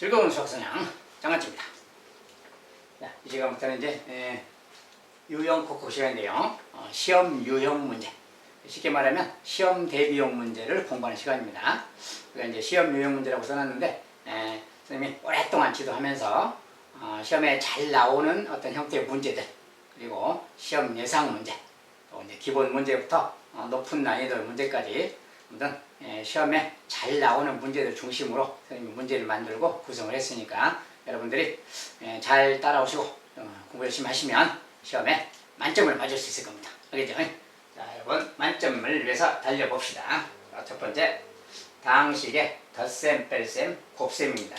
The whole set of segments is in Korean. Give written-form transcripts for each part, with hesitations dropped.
즐거운 수학성향 장아찌입니다. 이 시간부터는 이제 유형 코코 시간인데요. 시험 유형 문제. 쉽게 말하면 시험 대비용 문제를 공부하는 시간입니다. 그러니까 이제 시험 유형 문제라고 써놨는데 선생님이 오랫동안 지도하면서 시험에 잘 나오는 어떤 형태의 문제들, 그리고 시험 예상 문제, 또 이제 기본 문제부터 높은 난이도 문제까지 아무튼 시험에 잘 나오는 문제들 중심으로 선생님이 문제를 만들고 구성을 했으니까 여러분들이 잘 따라오시고 공부 열심히 하시면 시험에 만점을 맞을 수 있을 겁니다. 알겠죠? 자, 여러분 만점을 위해서 달려봅시다. 첫 번째, 다항식의 덧셈, 뺄셈, 곱셈입니다.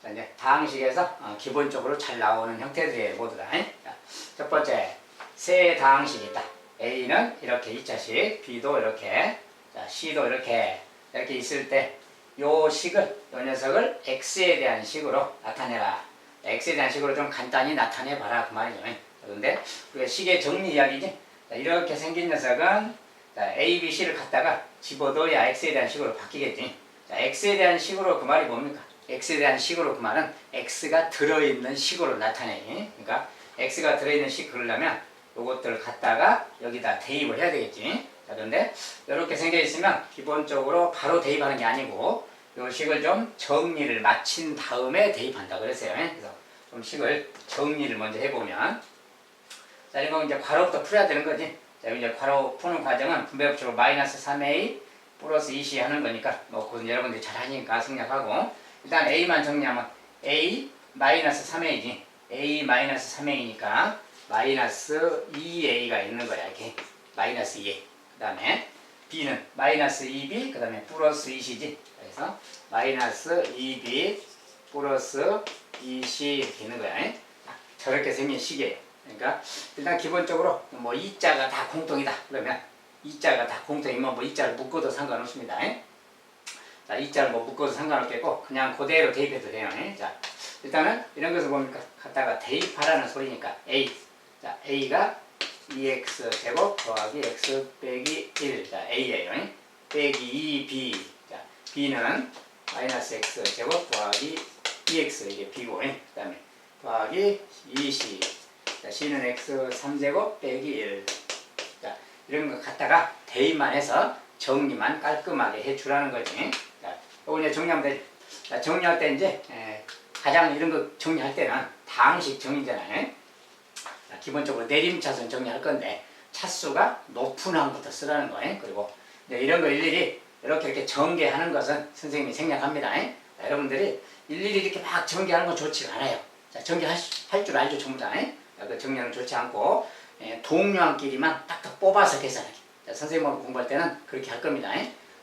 자, 이제 다항식에서 기본적으로 잘 나오는 형태들이 모두 다. 자, 첫 번째, 세 다항식이 있다. A는 이렇게 2차식, B도 이렇게, 자, C도 이렇게 있을 때 요 식을, 요 녀석을 X에 대한 식으로 나타내라. X에 대한 식으로 좀 간단히 나타내봐라 그 말이죠. 그런데 우리가 식의 정리 이야기지. 자, 이렇게 생긴 녀석은 자, A, B, C를 갖다가 집어넣어야 X에 대한 식으로 바뀌겠지. 자, X에 대한 식으로 그 말이 뭡니까? X에 대한 식으로 그 말은 X가 들어있는 식으로 나타내니. 그러니까 X가 들어있는 식 그러려면 요것들을 갖다가 여기다 대입을 해야 되겠지. 자, 그런데 이렇게 생겨 있으면 기본적으로 바로 대입하는 게 아니고 요 식을 좀 정리를 마친 다음에 대입한다 그랬어요. 그래서 좀 식을 정리를 먼저 해보면, 자, 이거 이제 괄호부터 풀어야 되는 거지. 자, 이제 괄호 푸는 과정은 분배법칙으로 마이너스 3a 플러스 2c 하는 거니까 뭐 그건 여러분들이 잘 하니까 생략하고, 일단 a만 정리하면 a 마이너스 3a지. a 마이너스 3a니까 마이너스 2a가 있는 거야. 이렇게 마이너스 2a. 그 다음에 b는 마이너스 2b, 그 다음에 플러스 2c지. 그래서 마이너스 2b 플러스 2c 이렇게 있는 거야. 저렇게 생긴 식이에요. 그러니까 일단 기본적으로 뭐 2자가 다 공통이다. 그러면 2자가 다 공통이면 뭐 2자를 묶어도 상관없습니다. 자, 2자를 뭐 묶어도 상관없겠고 그냥 그대로 대입해도 돼요. 자, 일단은 이런 것을 뭡니까? 갖다가 대입하라는 소리니까 a. 자, a가 2x 제곱 더하기 x 빼기 1. 자, a예요. 빼기 2b. 자, b는 마이너스 x 제곱 더하기 2x 이게 b고, 그 다음에 더하기 2c. 자, c는 x 3제곱 빼기 1. 자, 이런 거 갖다가 대입만 해서 정리만 깔끔하게 해주라는 거지. 자, 이거 이제 정리하면 되지. 자, 정리할 때 이제 가장 이런 거 정리할 때는 다항식 정리잖아요. 자, 기본적으로 내림차순 정리할 건데 차수가 높은 항부터 쓰라는 거예요. 그리고 이런 거 일일이 이렇게 전개하는 것은 선생님이 생략합니다. 자, 여러분들이 일일이 이렇게 막 전개하는 건 좋지가 않아요. 자, 전개할 줄 알죠, 전부 다. 자, 그 정리하는 좋지 않고 동료항끼리만 딱딱 뽑아서 계산하기. 자, 선생님하고 공부할 때는 그렇게 할 겁니다.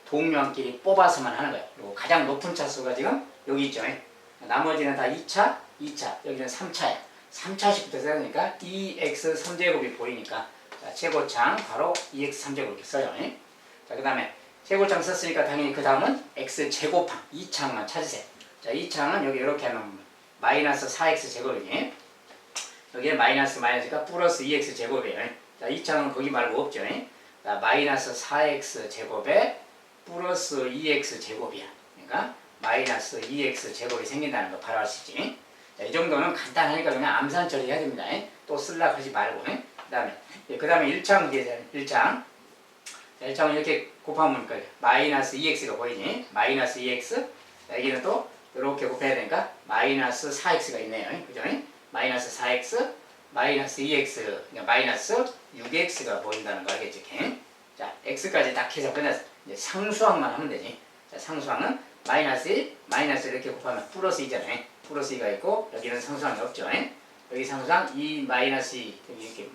동료항끼리 뽑아서만 하는 거예요. 그리고 가장 높은 차수가 지금 여기 있죠. 나머지는 다 2차, 2차, 여기는 3차예요. 3차식부터 써야 되니까 2x 3제곱이 보이니까 자, 최고창 바로 2x 3제곱 이렇게 써요. 자, 그 다음에 최고창 썼으니까 당연히 그 다음은 x 제곱항 2창만 찾으세요. 자, 2창은 여기 이렇게 하면 마이너스 4x 제곱이지. 여기에 마이너스니까 플러스 2x 제곱이에요. 자, 2창은 거기 말고 없죠. 자, 마이너스 4x 제곱에 플러스 2x 제곱이야. 그러니까 마이너스 2x 제곱이 생긴다는 거 바로 알 수 있지. 자, 이 정도는 간단하니까 그냥 암산 처리해야 됩니다. 또 쓰려고 하지 말고. 그 다음에 1창 문제잖아요. 1창. 1창은 이렇게 곱하면 마이너스 2x가 보이니? 마이너스 2x. 자, 여기는 또 이렇게 곱해야 되니까 마이너스 4x가 있네요. 그죠? 마이너스 4x, 마이너스 2x, 그러니까 마이너스 6x가 보인다는 거 알겠지? 자, x까지 딱 해서 끝났어. 이제 상수항만 하면 되지. 자, 상수항은 마이너스 1, 마이너스 이렇게 곱하면 플러스 2잖아요. 플러스 2가 있고 여기는 상수항이 없죠. 여기 상수항 2 마이너스 2 여기 이렇게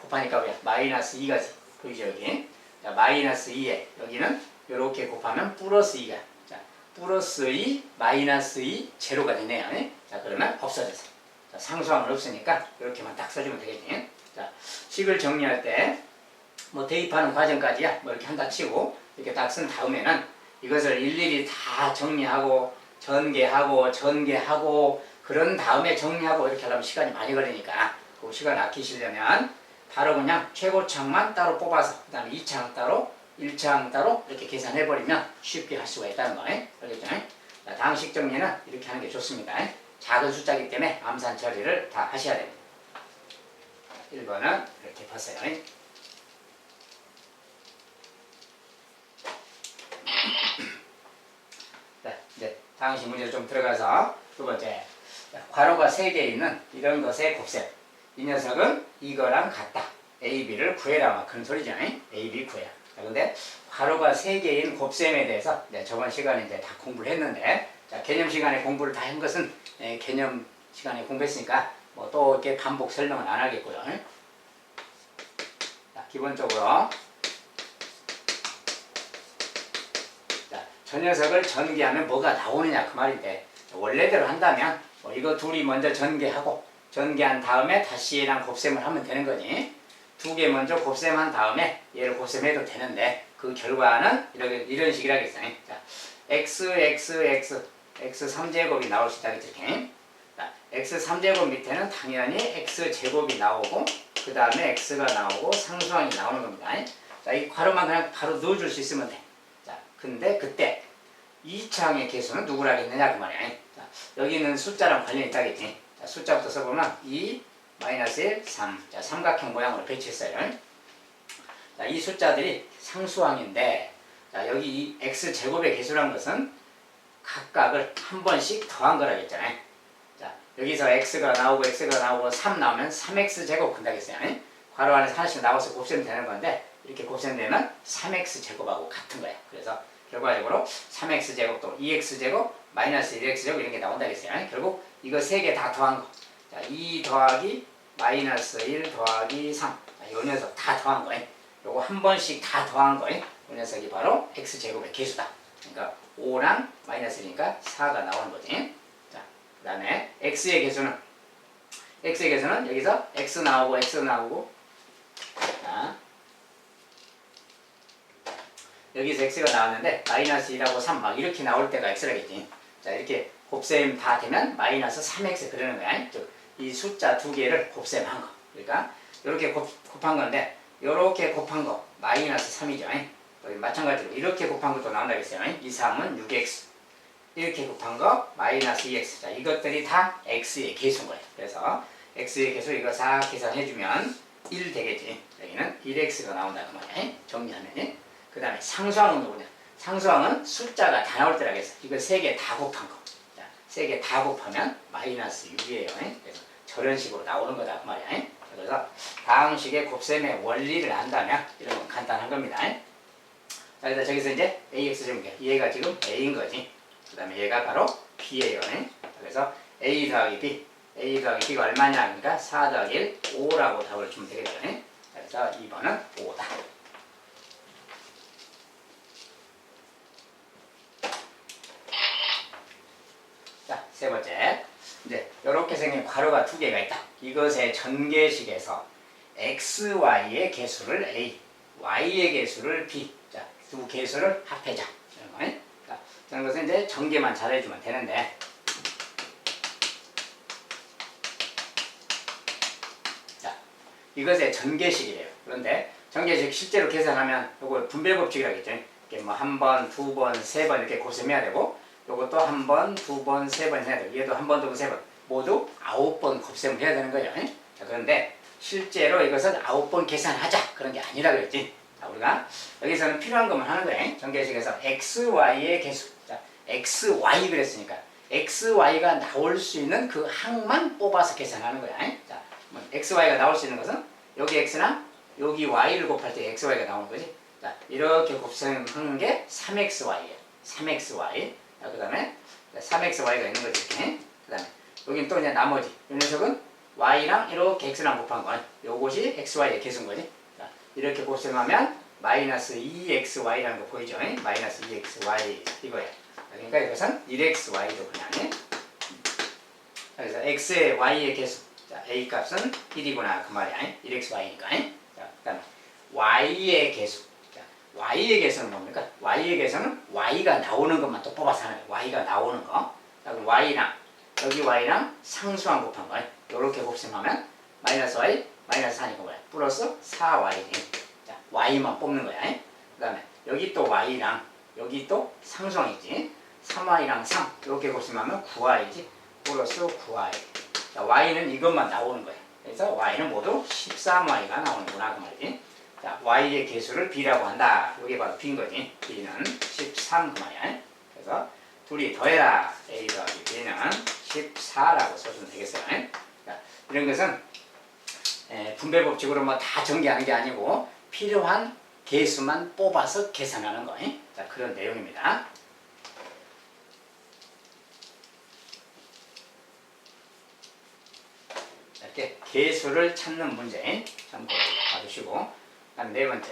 곱하니까 마이너스 2가 보이죠 여기. 자, 마이너스 2에 여기는 이렇게 곱하면 플러스 2가. 자, 플러스 2 마이너스 2 제로가 되네요. 자, 그러면 없어졌어요. 자, 상수항은 없으니까 이렇게만 딱 써주면 되겠지. 자, 식을 정리할 때 뭐 대입하는 과정까지야 뭐 이렇게 한다 치고 이렇게 딱 쓴 다음에는 이것을 일일이 다 정리하고 전개하고 그런 다음에 정리하고 이렇게 하려면 시간이 많이 걸리니까 그 시간 아끼시려면 바로 그냥 최고창만 따로 뽑아서 그 다음에 2창 따로 1차항 따로 이렇게 계산해버리면 쉽게 할 수가 있다는 거. 알겠죠? 자, 당식 정리는 이렇게 하는 게 좋습니다. 작은 숫자이기 때문에 암산 처리를 다 하셔야 됩니다. 1번은 이렇게 봤어요. 자, 이제 당식 문제로 좀 들어가서 두 번째, 괄호가 3개 있는 이런 것의 곱셈. 이 녀석은 이거랑 같다. A, B를 구해라. 막 그런 소리죠. A, B 구해라. 자, 근데 괄호가 3개인 곱셈에 대해서 저번 시간에 이제 다 공부를 했는데, 자, 개념 시간에 공부를 다 한 것은 개념 시간에 공부했으니까 뭐 또 이렇게 반복 설명은 안 하겠고요. 자, 기본적으로 자, 저 녀석을 전개하면 뭐가 나오느냐 그 말인데, 원래대로 한다면 뭐 이거 둘이 먼저 전개하고 전개한 다음에 다시 얘랑 곱셈을 하면 되는 거니, 두 개 먼저 곱셈한 다음에 얘를 곱셈해도 되는데 그 결과는 이런 식이라겠어요. 자, x 3제곱이 나올 수 있다. 이렇게. 자, x 3제곱 밑에는 당연히 x제곱이 나오고 그 다음에 x가 나오고 상수항이 나오는 겁니다. 자, 이 괄호만 그냥 바로 넣어줄 수 있으면 돼. 자, 근데 그때 2차항의 개수는 누구라겠느냐 그 말이야. 자, 여기는 숫자랑 관련이 있다겠지. 자, 숫자부터 써보면 2, -1, 3. 자, 삼각형 모양으로 배치했어요. 자, 이 숫자들이 상수항인데, 자, 여기 이 x제곱의 개수란 것은 각각을 한 번씩 더한 거라 했잖아요. 자, 여기서 x가 나오고 3 나오면 3x제곱 큰다겠어요. 괄호 안에서 하나씩 나와서 곱셈되는 건데, 이렇게 곱셈되면 3x제곱하고 같은 거예요. 그래서 결과적으로 3x제곱 또 2x제곱 -1x제곱 이런 게 나온다겠어요. 결국 이거 3개 다 더한 거. 자, 2 더하기 -1 더하기 3. 자, 이 녀석 다 더한 거예요. 요거 한 번씩 다 더한 거예요. 이 녀석이 바로 x제곱의 개수다. 그러니까 5랑 -1이니까 4가 나오는 거지. 자, 그 다음에 x의 개수는 여기서 x 나오고 자, 여기서 x가 나왔는데 -1하고 3 막 이렇게 나올 때가 x라겠지. 자, 이렇게 곱셈 다 되면 -3x 그러는 거야. 즉, 이 숫자 두 개를 곱셈한 거. 그러니까 이렇게 곱한 건데 이렇게 곱한 거 -3이죠. 마찬가지로 이렇게 곱한 것도 나온다겠어요. 2, 3은 6x. 이렇게 곱한 거 -2x. 자, 이것들이 다 x의 개수인 거예요. 그래서 x의 개수 이거 싹 계산해주면 1 되겠지. 여기는 1x가 나온다는 말이야. 정리하면. 그 다음에 상수항은 누구냐? 상수항은 숫자가 다 나올 때라겠어. 이거 3개 다 곱한 거. 자, 3개 다 곱하면 -6이에요. 그래서 저런 식으로 나오는 거다 그 말이야. 그래서 다항식의 곱셈의 원리를 안다면 이런 건 간단한 겁니다. 자, 그래서 저기서 이제 ax 정계. 얘가 지금 a인 거지. 그 다음에 얘가 바로 b예요. 그래서 a 더하기 b가 얼마냐 하니까 4 더하기 1, 5라고 답을 주면 되겠죠. 그래서 2번은 5다. 자, 세 번째. 이제 이렇게 생긴 괄호가 두 개가 있다. 이것의 전개식에서 x, y의 개수를 a, y의 개수를 b. 자, 두 개수를 합해자. 이런 거. 자, 저런 것은 이제 전개만 잘해주면 되는데. 자, 이것의 전개식이래요. 그런데 전개식 실제로 계산하면 이거 분배 법칙이라겠죠. 이렇게 뭐 한 번, 두 번, 세 번 이렇게 곱셈해야 되고. 요것도 한 번, 두 번, 세 번 해야 되고, 얘도 한 번, 두 번, 세 번, 모두 9번 곱셈을 해야 되는 거예요. 자, 그런데 실제로 이것은 9번 계산하자 그런 게 아니라 그랬지. 자, 우리가 여기서는 필요한 것만 하는 거예요. 전개식에서 x, y의 개수. 자, x, y 그랬으니까 x, y가 나올 수 있는 그 항만 뽑아서 계산하는 거야. 자, x, y가 나올 수 있는 것은 여기 x랑 여기 y를 곱할 때 x, y가 나오는 거지. 자, 이렇게 곱셈하는 게 3xy예요. 3xy. 그 다음에 3xy가 있는 거지. 이렇게. 그 다음에 여긴 또 이제 나머지 이 녀석은 y랑 이렇게 x랑 곱한 거. 요것이 xy의 개수인 거지. 자, 이렇게 곱셈하면 -2xy라는 거 보이죠? -2xy 이거예요. 그러니까 이것은 1xy도 그냥. 그래서 x의 y의 개수. 자, a 값은 1이구나 그 말이야. 1xy니까. 자, 그 다음에 y의 개수. y의 개수는 뭡니까? y의 개수는 y가 나오는 것만 또 뽑아서 하는 거예요. y가 나오는 거. 자, 그럼 y랑 여기 y랑 상수항 곱한 거. 이렇게 곱셈하면 -y, -4니까 뭐야? 플러스 4y. 자, y만 뽑는 거야. 그 다음에 여기 또 y랑 여기 또 상수항이지. 3y랑 3 이렇게 곱셈하면 9y지. 플러스 9y. 자, y는 이것만 나오는 거야. 그래서 y는 모두 13y가 나오는구나 그 말이지. 자, y의 개수를 b라고 한다. 이게 바로 b인 거지. b는 13 그 말이야. 그래서 둘이 더해라. a 더하기 b는 14라고 써주면 되겠어요. 자, 이런 것은 분배 법칙으로 뭐 다 전개하는 게 아니고 필요한 개수만 뽑아서 계산하는 거. 자, 그런 내용입니다. 이렇게 개수를 찾는 문제 참고해 봐주시고, 다음 네 번째.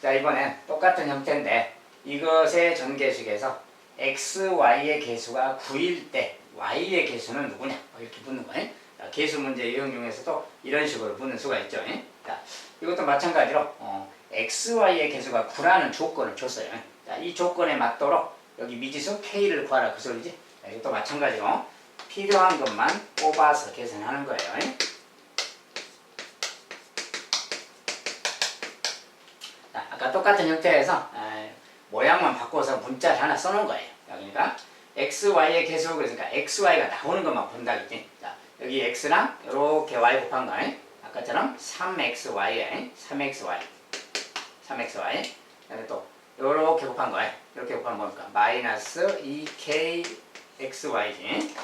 자, 이번엔 똑같은 형태인데 이것의 전개식에서 x, y의 개수가 9일 때 y의 개수는 누구냐? 이렇게 묻는 거예요. 자, 개수 문제 유형 중에서도 이런 식으로 묻는 수가 있죠. 자, 이것도 마찬가지로 x, y의 개수가 9라는 조건을 줬어요. 자, 이 조건에 맞도록 여기 미지수 k를 구하라 그 소리지. 자, 이것도 마찬가지로 필요한 것만 뽑아서 계산하는 거예요. 자, 아까 똑같은 형태에서 모양만 바꿔서 문자를 하나 써놓은 거예요. 그러니까 x, y의 개수, 그러니까 x, y가 나오는 것만 본다 그지. 자, 여기 x랑 이렇게 y 곱한 거, 아까처럼 3xy, 3xy, 3xy. 그다음에 또 이렇게 곱한 거, 이렇게 곱한 거니까 마이너스 2kxy지.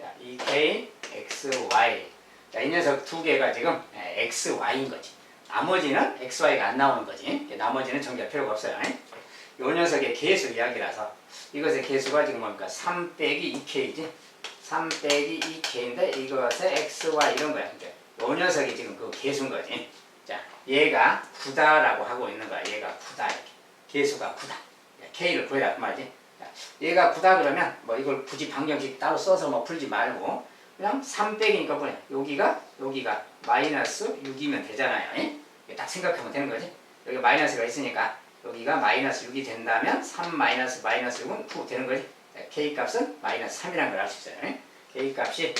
자, 2kxy. 자, 이 녀석 두 개가 지금 xy인 거지. 나머지는 xy가 안 나오는 거지. 나머지는 정리할 필요가 없어요. 이 녀석의 개수 이야기라서 이것의 개수가 지금 뭡니까? 3 빼기 2k지. 3 빼기 2k인데 이것의 xy 이런 거야. 이 녀석이 지금 그 개수인 거지. 자, 얘가 9다라고 하고 있는 거야. 얘가 9다 이렇게. 개수가 9다. k를 구해라 그 말이지. 자, 얘가 9다 그러면 뭐 이걸 굳이 방정식 따로 써서 뭐 풀지 말고 그냥 3 빼기니까 뭐냐. 여기가 마이너스 6이면 되잖아요. 딱 생각하면 되는 거지. 여기 마이너스가 있으니까 여기가 마이너스 6이 된다면 3 마이너스 6은 9 되는 거지. 자, k 값은 마이너스 3이라는 걸 알 수 있어요. k 값이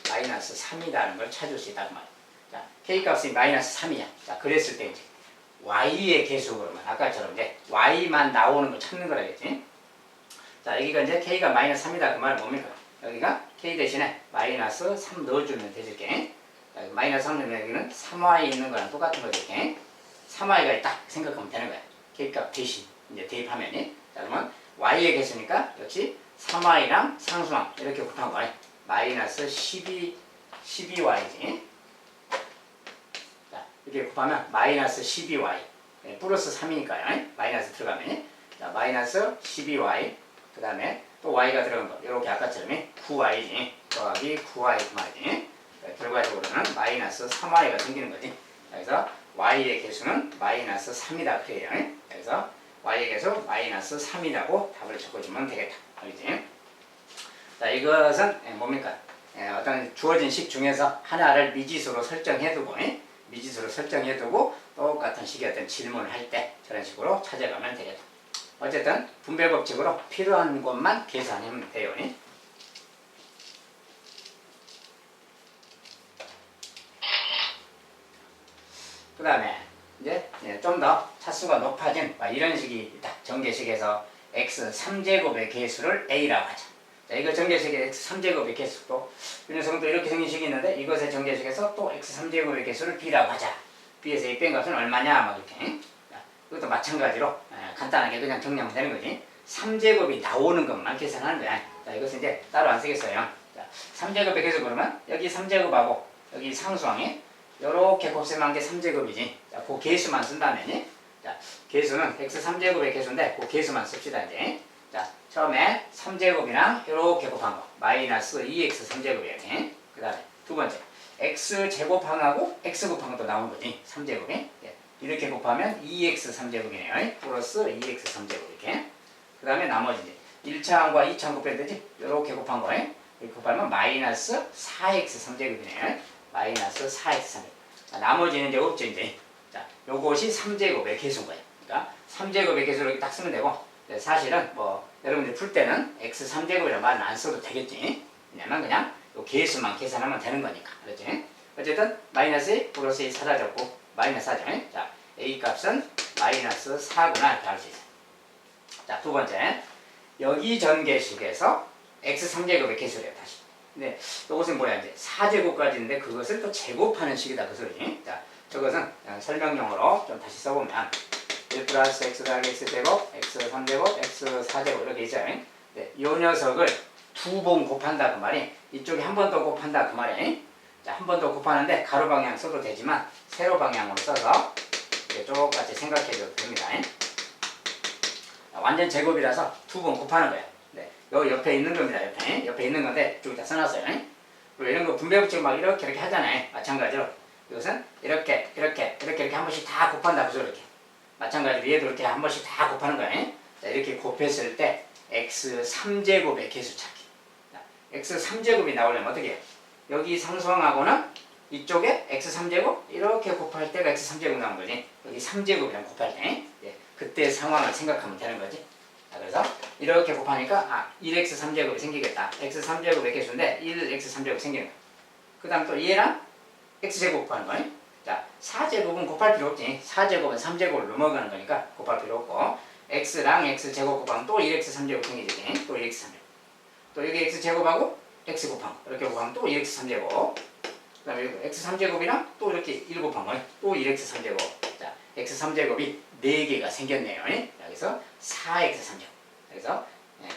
마이너스 3이라는 걸 찾을 수 있다고 말이야. 자, k 값이 마이너스 3이야. 자, 그랬을 때 이제 y의 개수 그러면 아까처럼 이제 y만 나오는 걸 찾는 거라겠지. 자, 여기가 이제 k가 마이너스 3이다 그 말은 뭡니까? 여기가 k 대신에 마이너스 3 넣어주면 되지. 자, 마이너스 3 넣으면 여기는 3y 있는 거랑 똑같은 거지. 3y가 있다 생각하면 되는 거야. k값 대신 이제 대입하면. 자, 그러면 y의 개수니까 역시 3y랑 상수항 이렇게 곱한 거야. 마이너스 12y지. 자, 이렇게 곱하면 마이너스 12y 플러스 3이니까요. 마이너스 들어가면. 자, 마이너스 12y 그 다음에 또 y가 들어간 거 이렇게 아까처럼 9y지. 더하기 9y 그 말이지. 결과적으로는 마이너스 3y가 생기는 거지. 그래서 y의 개수는 마이너스 3이다 그래요. 그래서 y의 개수 마이너스 3이라고 답을 적어주면 되겠다. 알겠지? 자, 이것은 뭡니까? 어떤 주어진 식 중에서 하나를 미지수로 설정해두고 똑같은 식의 어떤 질문을 할 때 저런 식으로 찾아가면 되겠다. 어쨌든 분배 법칙으로 필요한 것만 계산하면 돼요. 그 다음에 이제 좀 더 차수가 높아진 이런 식이 있다. 전개식에서 x 3제곱의 개수를 a라고 하자. 자, 이거 전개식의 x 3제곱의 개수도 이 녀석도 이렇게 생긴 식이 있는데 이것의 전개식에서 또 x 3제곱의 개수를 b라고 하자. b에서 이 뺀 값은 얼마냐 막 이렇게. 자, 이것도 마찬가지로 간단하게 그냥 정리하면 되는 거지. 3제곱이 나오는 것만 계산하는 거야. 자, 이것은 이제 따로 안 쓰겠어요. 자, 3제곱의 개수 그러면 여기 3제곱하고 여기 상수항에 요렇게 곱셈한 게 3제곱이지. 자, 그 개수만 쓴다면, 자, 개수는 x 3제곱의 개수인데 그 개수만 씁시다 이제. 자, 처음에 3제곱이랑 요렇게 곱한 거 마이너스 2x 3제곱이야. 그 다음에 두 번째 x 제곱항하고 x 곱한 것도 나온 거지. 3제곱이 이렇게 곱하면 2x 3제곱이네요. 플러스 2x 3제곱 이렇게. 그 다음에 나머지 이제 1차항과 2차항 곱했듯이 요렇게 곱한 거에 이렇게 곱하면 마이너스 4x 3제곱이네요. 마이너스 4x 3제곱. 나머지는 이제 없죠 이제. 자, 요것이 3제곱의 개수인 거예요. 그러니까 3제곱의 개수를 이렇게 딱 쓰면 되고, 사실은 뭐 여러분들 풀 때는 x 3제곱이라는 말은 안 써도 되겠지. 왜냐면 그냥 요 개수만 계산하면 되는 거니까. 그렇지? 어쨌든 마이너스 1 플러스 1 사라졌고 마이너스 하죠. 자, a 값은 마이너스 4구나 이렇게 할 수 있어요. 자, 두 번째. 여기 전개식에서 x3제곱의 개수래요, 다시. 근데 이것은 뭐야, 이제 4제곱까지인데 그것을 또 제곱하는 식이다, 그 소리지. 자, 저것은 설명용으로 좀 다시 써보면 1 플러스 x 더하기 x제곱, x3제곱, x4제곱 이렇게 있어요. 네, 이 녀석을 두 번 곱한다, 그 말이. 이쪽에 한 번 더 곱한다, 그 말이. 자, 한 번 더 곱하는데 가로 방향 써도 되지만 세로 방향으로 써서 똑같이 생각해줘도 됩니다. 완전 제곱이라서 두 번 곱하는 거야. 네, 요 옆에 있는 겁니다. 옆에 있는 건데 쭉 다 써놨어요. 그리고 이런 거 분배법칙 막 이렇게 하잖아요. 마찬가지로 이것은 이렇게 한 번씩 다 곱한다, 그죠? 이렇게 마찬가지로 얘도 이렇게 한 번씩 다 곱하는 거야. 자, 이렇게 곱했을 때 x3제곱의 개수 찾기. 자, x3제곱이 나오려면 어떻게 해요? 여기 상수항하고는 이쪽에 x3제곱 이렇게 곱할 때가 x3제곱 나온 거지. 여기 3제곱이랑 곱할 때 그때 상황을 생각하면 되는 거지. 자, 그래서 이렇게 곱하니까 1x3제곱이 생기겠다. x3제곱의 개수인데 1x3제곱 생기는 거야. 그 다음 또 얘랑 x제곱 곱하는 거야. 자, 4제곱은 곱할 필요 없지. 4제곱은 3제곱을 넘어가는 거니까 곱할 필요 없고 x랑 x제곱 곱하면 또 1x3제곱 생기지. 또 1x3제곱. 또 여기 x제곱하고 x 곱하면 이렇게 곱하면 또 1x3제곱. 그 다음에 x3제곱이랑 또 이렇게 1 곱한 거예요. 또 1x3제곱. 자, x3제곱이 4개가 생겼네요. 여기서 4x3제곱. 그래서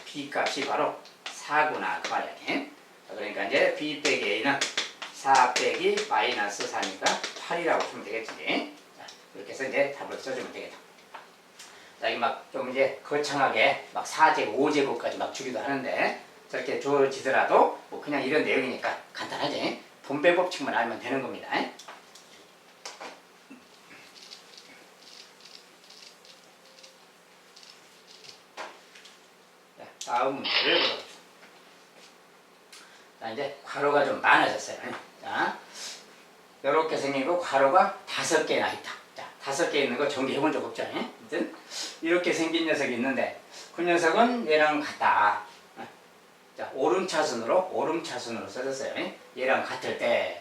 b 값이 바로 4구나 그 말이야. 그러니까 이제 b 빼기 a는 4 빼기 마이너스 4니까 8이라고 주면 되겠지. 자, 그렇게 해서 이제 답을 써주면 되겠다. 자, 이 막 좀 이제 거창하게 막 4제곱, 5제곱까지 막 주기도 하는데 저렇게 주어지더라도 뭐 그냥 이런 내용이니까 간단하지. 분배 법칙만 알면 되는 겁니다. 자, 다음 문제를 보도록. 자, 이제 괄호가 좀 많아졌어요. 자, 이렇게 생기고 괄호가 5개나 있다. 자, 5개 있는 거 전개해 본 적 없죠. 아무튼 이렇게 생긴 녀석이 있는데 그 녀석은 얘랑 같다. 자, 오름차순으로 써졌어요. 얘랑 같을 때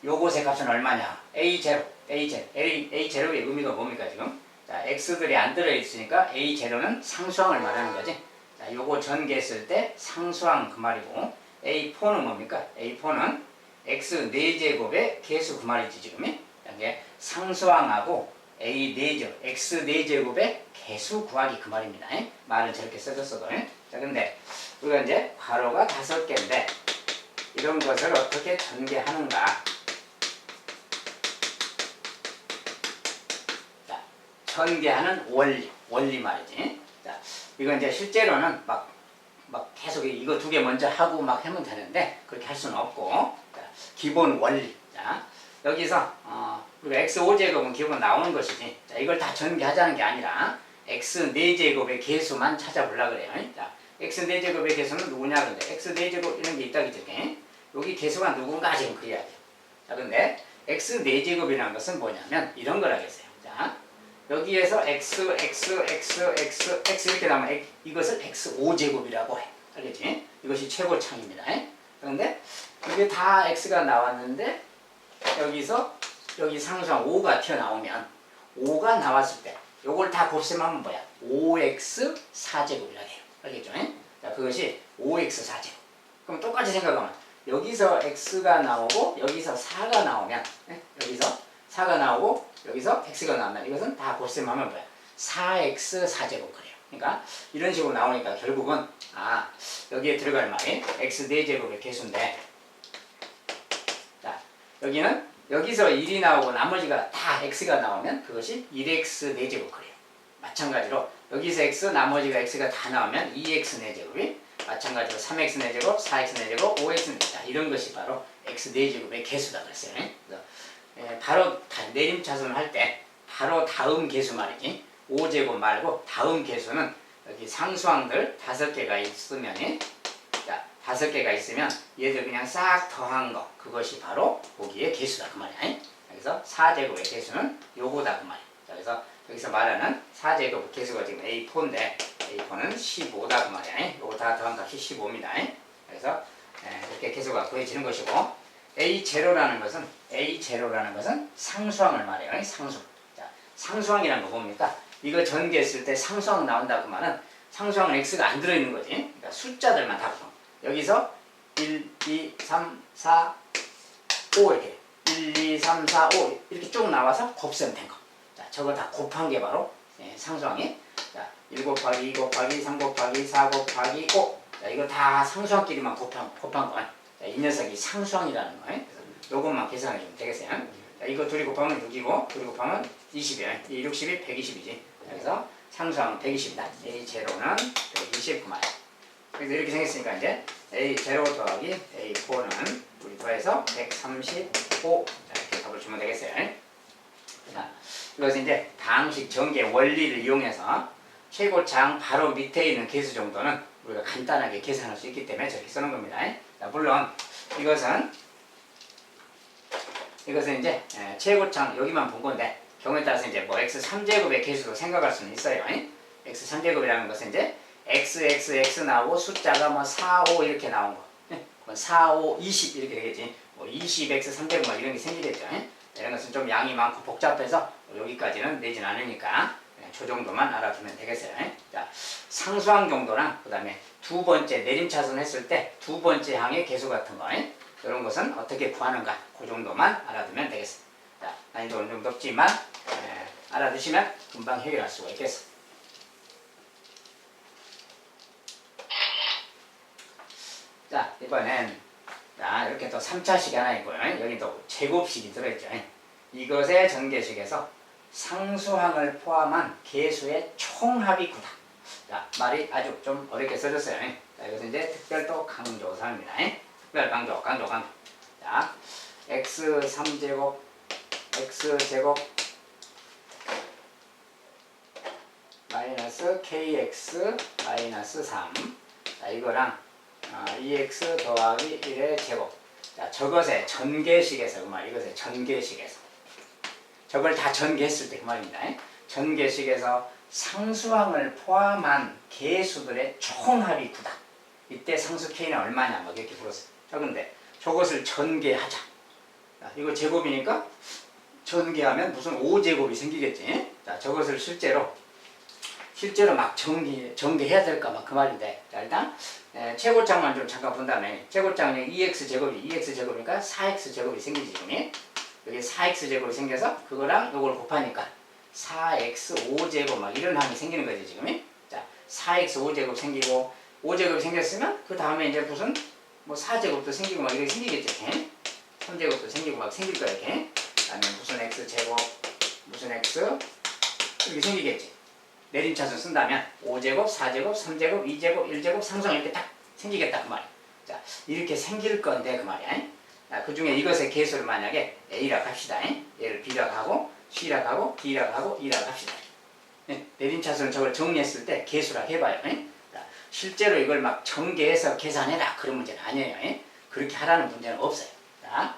요것의 값은 얼마냐? A0. A0의 의미가 뭡니까 지금? 자, x들이 안 들어있으니까 A0는 상수항을 말하는 거지. 자, 요거 전개했을 때 상수항 그 말이고 A4는 뭡니까? A4는 x 4제곱의 개수 그 말이지 지금. 이게 상수항하고 A4제곱, x 4제곱의 개수 구하기 그 말입니다. 말은 저렇게 써졌어도. 자, 근데 우리가 이제 괄호가 5개인데 이런 것을 어떻게 전개하는가? 자, 전개하는 원리 말이지. 자, 이건 이제 실제로는 막 계속 이거 2개 먼저 하고 막 하면 되는데 그렇게 할 수는 없고. 자, 기본 원리. 자, 여기서 우리가 x5제곱은 기본 나오는 것이지. 자, 이걸 다 전개하자는 게 아니라 x 4제곱의 개수만 찾아보려고 그래요. 자, x 4제곱의 개수는 누구냐 근데 x 4제곱 이런 게 있다기 때문에 여기 개수가 누군가 지금 그려야 돼요. 자, 근데 x 4제곱이라는 것은 뭐냐면 이런 걸 하겠어요. 자, 여기에서 x 이렇게 나오면 이것을 x5제곱이라고 해. 알겠지? 이것이 최고창입니다. 그런데 이게 다 x가 나왔는데 여기서 여기 상수항 5가 튀어나오면 5가 나왔을 때 요걸 다 곱셈하면 뭐야? 5x4제곱이라고 해요. 알겠죠? 자, 그것이 5x4제곱. 그럼 똑같이 생각하면 여기서 x가 나오고 여기서 4가 나오면 여기서 4가 나오고 여기서 x가 나오면 이것은 다 곱셈하면 뭐야? 4x4제곱 그래요. 그러니까 이런 식으로 나오니까 결국은 여기에 들어갈 말이 x 4제곱의 개수인데 자, 여기는 여기서 1이 나오고 나머지가 다 x가 나오면 그것이 1x 4제곱 그래요. 마찬가지로 여기서 x 나머지가 x가 다 나오면 2x 4제곱이 마찬가지로 3x 4제곱, 4x 4제곱, 5x 4제곱 자, 이런 것이 바로 x 4제곱의 개수다 그랬어요. 그래서 바로 내림차순을 할 때 바로 다음 개수 말이지 5제곱 말고 다음 개수는 여기 상수항들 5개가 있으면 자, 5개가 있으면 얘들 그냥 싹 더한 거 그것이 바로 거기에 개수다 그 말이야. 그래서 4제곱의 개수는 요거다 그 말이야. 자, 그래서 여기서 말하는 4제곱 개수가 지금 A4인데 A4는 15다 그 말이야. 요거 다 더한 값이 15입니다. 그래서 이렇게 개수가 구해지는 것이고 A0라는 것은 상수항을 말해요. 상수. 자, 상수항이라는 거 뭡니까? 이거 전개했을 때 상수항 나온다고 하면은 상수항은 x가 안 들어있는 거지. 그러니까 숫자들만 다 곱한 거. 여기서 1, 2, 3, 4, 5 이렇게 1, 2, 3, 4, 5 이렇게 쭉 나와서 곱셈된 거. 자, 저거 다 곱한 게 바로 상수항이. 자, 1 곱하기 2 곱하기 3 곱하기 4 곱하기 5. 자, 이거 다 상수항끼리만 곱한 거. 자, 이 녀석이 상수항이라는 거예요. 그래서 요것만 계산해 주면 되겠어요. 자, 이거 둘이 곱하면 6이고, 둘이 곱하면 20이에요. 이 60이 120이지. 그래서 상수항은 120이다. A0는 120 그말. 그래서 이렇게 생겼으니까 이제 A0 더하기 A4는 우리 더해서 135. 자, 이렇게 답을 주면 되겠어요. 자, 이것은 이제 다항식 전개 원리를 이용해서 최고차항 바로 밑에 있는 개수 정도는 우리가 간단하게 계산할 수 있기 때문에 저렇게 쓰는 겁니다. 자, 물론 이것은 이제 최고차항 여기만 본 건데 경우에 따라서 이제 뭐 x3제곱의 개수도 생각할 수는 있어요. x3제곱이라는 것은 이제 x 나오고 숫자가 뭐 4, 5 이렇게 나온 거. 4, 5, 20 이렇게 되겠지. 뭐 20x 3제곱 뭐 이런 게 생기겠죠. 이런 것은 좀 양이 많고 복잡해서 여기까지는 내진 않으니까 저 정도만 알아두면 되겠어요. 자, 상수항 정도랑 그 다음에 두 번째 내림차순 했을 때 두 번째 항의 개수 같은 거 이런 것은 어떻게 구하는가 그 정도만 알아두면 되겠습니다. 자, 난이도는 좀 높지만 알아두시면 금방 해결할 수가 있겠어. 자, 이번엔 이렇게 또 3차식이 하나 있고요. 여기도 제곱식이 들어있죠. 이것의 전개식에서 상수항을 포함한 개수의 총합이 9다. 자, 말이 아주 좀 어렵게 써졌어요. 자, 이것은 이제 특별도 강조사입니다. 특별 강조. 자, x3제곱, x제곱, 마이너스 kx 마이너스 3. 자, 이거랑 2x 더하기 1의 제곱. 자, 저것의 전개식에서 그 말, 이것의 전개식에서. 저걸 다 전개했을 때 그 말입니다. 전개식에서 상수항을 포함한 개수들의 총합이 9다. 이때 상수 k는 얼마냐, 막 이렇게 물었어요. 자, 근데 저것을 전개하자. 자, 이거 제곱이니까 전개하면 무슨 5제곱이 생기겠지. 자, 저것을 실제로 막 전개해야 될까 막 그 말인데. 자, 일단 최고장만 좀 잠깐 본 다음에 최고장은 2x제곱이니까 4x제곱이 생기지 지금. 여기 4x제곱이 생겨서 그거랑 요걸 곱하니까 4x 5제곱 막 이런 항이 생기는 거지 지금. 자, 4x 5제곱 생기고 5제곱이 생겼으면 그 다음에 이제 무슨 뭐 4제곱도 생기고 막 이렇게 생기겠죠. 이렇게. 3제곱도 생기고 막 생길 거야 이렇게. 그다음에 무슨 x제곱 무슨 x 이렇게 생기겠지. 내림차순 쓴다면 5제곱, 4제곱, 3제곱, 2제곱, 1제곱, 상수항 이렇게 딱 생기겠다 그 말이야. 자, 이렇게 생길 건데 그 말이야. 그 중에 이것의 개수를 만약에 A라고 합시다. 얘를 B라고 하고 C라고 하고 D라고 하고 E라고 합시다. 내림차순을 저걸 정리했을 때 개수라고 해봐요. 자, 실제로 이걸 막 전개해서 계산해라 그런 문제는 아니에요. 그렇게 하라는 문제는 없어요. 자,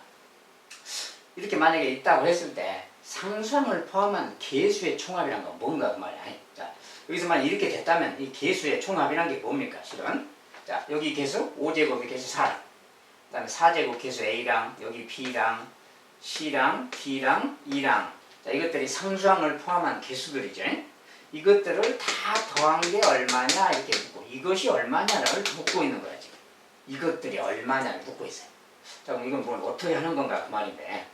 이렇게 만약에 있다고 했을 때 상수항을 포함한 개수의 총합이란 건 뭔가 그 말이야. 자, 여기서만 이렇게 됐다면 이 개수의 총합이란 게 뭡니까 실은? 자, 여기 개수 5제곱의 개수 4랑 그 다음에 4제곱 개수 A랑 여기 B랑 C랑 D랑 E랑 자, 이것들이 상수항을 포함한 개수들이죠. 이것들을 다 더한 게 얼마냐 이렇게 묻고 이것이 얼마냐를 묻고 있는 거야 지금. 이것들이 얼마냐를 묻고 있어요. 자, 그럼 이건 뭘 어떻게 하는 건가 그 말인데.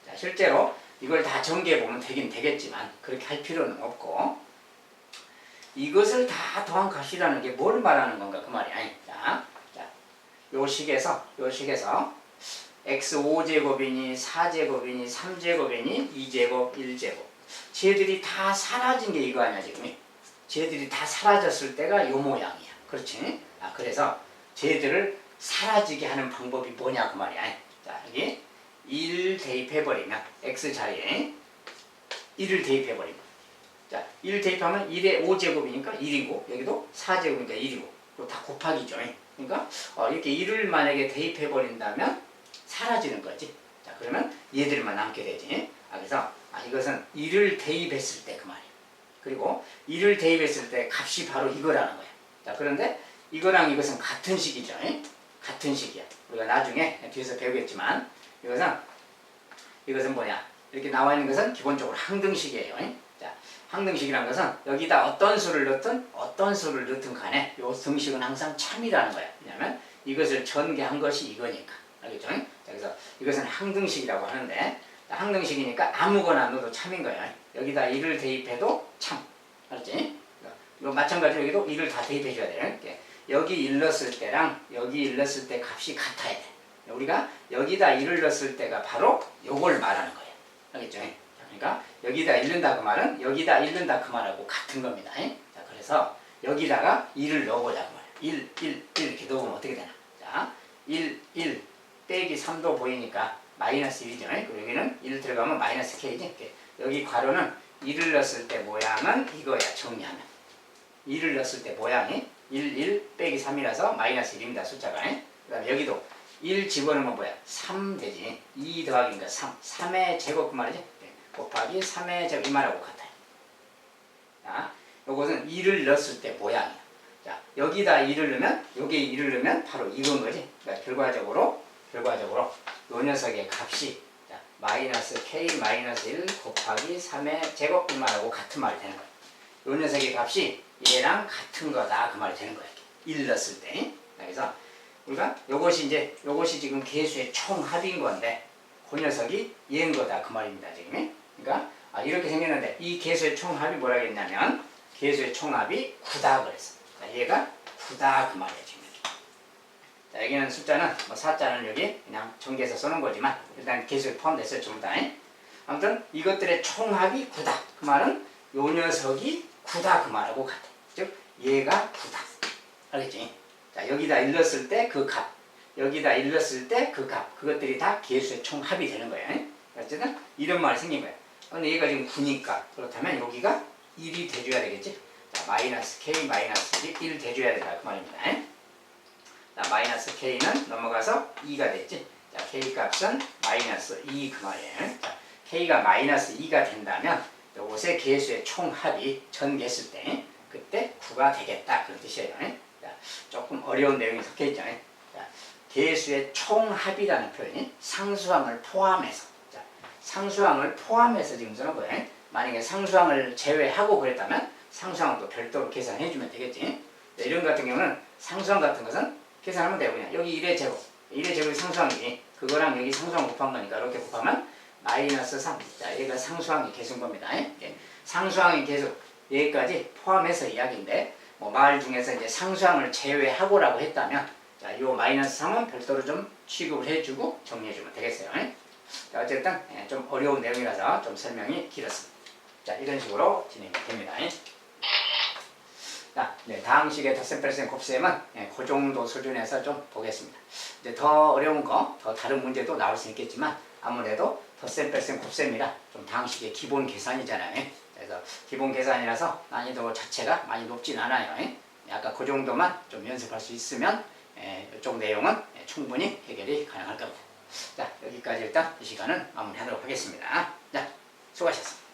자, 실제로 이걸 다 전개해보면 되긴 되겠지만 그렇게 할 필요는 없고 이것을 다 더한 값이라는 게 뭘 말하는 건가 그 말이야. 자, 요 식에서 x 5제곱이니 4제곱이니 3제곱이니 2제곱 1제곱 쟤들이 다 사라진 게 이거 아니야 지금. 쟤들이 다 사라졌을 때가 요 모양이야. 그렇지? 그래서 쟤들을 사라지게 하는 방법이 뭐냐 그 말이야. 자, 여기 1 대입해버리면 x 자리에 1을 대입해버리면 자, 1 대입하면 1의 5제곱이니까 1이고 여기도 4제곱이니까 1이고 그리고 다 곱하기죠. 그러니까 이렇게 1을 만약에 대입해버린다면 사라지는 거지. 자, 그러면 얘들만 남게 되지. 그래서 이것은 1을 대입했을 때 그 말이야. 그리고 1을 대입했을 때 값이 바로 이거라는 거야. 자, 그런데 이거랑 이것은 같은 식이죠. 같은 식이야. 우리가 나중에 뒤에서 배우겠지만 이것은 뭐냐? 이렇게 나와 있는 것은 기본적으로 항등식이에요. 자, 항등식이라는 것은 여기다 어떤 수를 넣든 간에 요 등식은 항상 참이라는 거야. 왜냐면 이것을 전개한 것이 이거니까. 알겠죠? 자, 그래서 이것은 항등식이라고 하는데 항등식이니까 아무거나 넣어도 참인 거야. 여기다 1을 대입해도 참. 알았지? 이거 마찬가지로 여기도 1을 다 대입해 줘야 돼. 여기 1 넣었을 때랑 여기 1 넣었을 때 값이 같아야 돼. 우리가 여기다 1을 넣었을 때가 바로 요걸 말하는 거예요. 알겠죠? 그러니까 여기다 1 넣는다 그 말은 여기다 1 넣는다 그 말하고 같은 겁니다. 자, 그래서 여기다가 1을 넣어보자 그 말이에요. 1 이렇게 넣으면 어떻게 되나? 자, 1 빼기 3도 보이니까 마이너스 1이죠. 그리고 여기는 1 들어가면 마이너스 k지. 여기 괄호는 1을 넣었을 때 모양은 이거야. 정리하면 1을 넣었을 때 모양이 1 빼기 3이라서 마이너스 1입니다. 숫자가. 그 다음에 여기도 1 집어넣으면 뭐야? 3 되지. 2 더하기니까 3. 3의 제곱 그 말이지. 곱하기 3의 제곱 이 말하고 같아요. 자, 요것은 2를 넣었을 때 모양이야. 자, 여기다 2를 넣으면, 여기에 2를 넣으면 바로 이건 거지. 그러니까 결과적으로 요 녀석의 값이 자, 마이너스 k 마이너스 1 곱하기 3의 제곱 이 말하고 같은 말이 되는 거야. 요 녀석의 값이 얘랑 같은 거다 그 말이 되는 거야. 1 넣었을 때. 그래서 우리가 요것이 지금 계수의 총합인 건데 그 녀석이 얘인 거다 그 말입니다. 지금. 그러니까 이렇게 생겼는데 이 계수의 총합이 뭐라고 했냐면 계수의 총합이 9다 그랬어. 얘가 9다 그 말이야 지금. 자, 여기는 숫자는 뭐 4자는 여기 그냥 전개해서 쓰는 거지만 일단 계수에 포함됐어요 전부 다. 아무튼 이것들의 총합이 9다 그 말은 요 녀석이 9다 그 말하고 같아. 즉 얘가 9다. 알겠지? 자, 여기다 1 넣었을 때 그 값, 여기다 1 넣었을 때 그 값, 그것들이 다 계수의 총합이 되는 거예요. 어쨌든 이런 말이 생긴 거예요. 근데 얘가 지금 9니까 그렇다면 여기가 1이 돼줘야 되겠지? 자, 마이너스 k 마이너스 1 돼줘야 된다 그 말입니다. 자, 마이너스 k는 넘어가서 2가 됐지? 자, k 값은 마이너스 2 그 말이에요. 자, k가 마이너스 2가 된다면 요것의 계수의 총합이 전개했을 때 그때 9가 되겠다 그런 뜻이에요. 자, 조금 어려운 내용이 섞여있죠. 자, 계수의 총합이라는 표현이 상수항을 포함해서 자, 상수항을 포함해서 지금 쓰는 거예요. 만약에 상수항을 제외하고 그랬다면 상수항도 별도로 계산해주면 되겠지. 자, 이런 같은 경우는 상수항 같은 것은 계산하면 되고 그냥 여기 1의 제곱 1의 제곱이 상수항이지 그거랑 여기 상수항 곱한 거니까 이렇게 곱하면 마이너스 3. 자, 얘가 상수항이 계수인 겁니다. 상수항이 계수 여기까지 포함해서 이야기인데 뭐 말 중에서 이제 상수항을 제외하고라고 했다면 자, 요 마이너스 3은 별도로 좀 취급을 해주고 정리해주면 되겠어요. 자, 어쨌든 좀 어려운 내용이라서 좀 설명이 길었습니다. 자, 이런 식으로 진행이 됩니다. 자, 네, 다항식의 덧셈, 뺄셈, 곱셈은 그 정도 수준에서 좀 보겠습니다. 이제 더 어려운 거, 더 다른 문제도 나올 수 있겠지만 아무래도 덧셈, 뺄셈, 곱셈이라 좀 다항식의 기본 계산이잖아요. 그래서 기본 계산이라서 난이도 자체가 많이 높진 않아요. 아까 그 정도만 좀 연습할 수 있으면 이쪽 내용은 충분히 해결이 가능할 겁니다. 자, 여기까지 일단 이 시간은 마무리하도록 하겠습니다. 자, 수고하셨습니다.